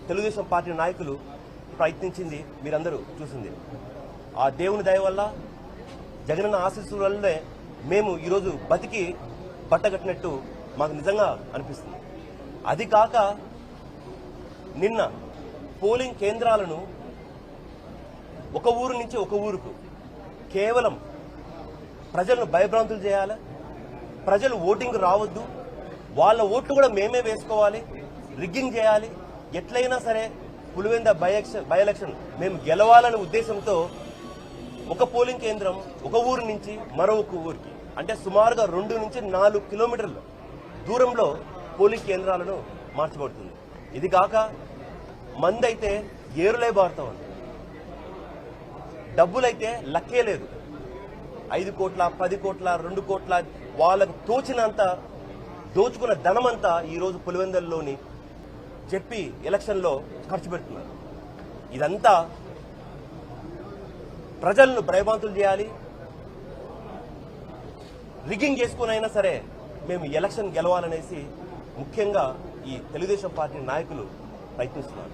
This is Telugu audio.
తెలుగుదేశం పార్టీ నాయకులు ప్రయత్నించింది మీరందరూ చూసింది. ఆ దేవుని దయ వల్ల, జగనన్న ఆశీస్సుల వల్లనే మేము ఈరోజు బతికి బట్టగట్టినట్టు మాకు నిజంగా అనిపిస్తుంది. అది కాక నిన్న పోలింగ్ కేంద్రాలను ఒక ఊరు నుంచి ఒక ఊరుకు కేవలం ప్రజలను భయభ్రాంతులు చేయాలి, ప్రజలు ఓటింగ్ రావద్దు, వాళ్ళ ఓట్లు కూడా మేమే వేసుకోవాలి, రిగ్గింగ్ చేయాలి, ఎట్లయినా సరే పులివెంద బై ఎలక్షన్ మేము గెలవాలనే ఉద్దేశంతో ఒక పోలింగ్ కేంద్రం ఒక ఊరు నుంచి మరొక ఊరికి అంటే సుమారుగా 2 నుంచి 4 కిలోమీటర్ల దూరంలో పోలింగ్ కేంద్రాలను మార్చబడుతుంది. ఇది కాక మందైతే ఏరులే బారుతా ఉంది, డబ్బులైతే లక్కే లేదు. 5 కోట్ల 10 కోట్ల 2 కోట్ల వాళ్ళకు తోచినంత దోచుకున్న ధనమంతా ఈరోజు పులివెందులలోని జెడ్పీ ఎలక్షన్లో ఖర్చు పెడుతున్నారు. ఇదంతా ప్రజలను భయభ్రాంతులు చేయాలి, రిగ్గింగ్ చేసుకునైనా సరే మేము ఎలక్షన్ గెలవాలనేసి ముఖ్యంగా ఈ తెలుగుదేశం పార్టీ నాయకులు ప్రయత్నిస్తున్నారు.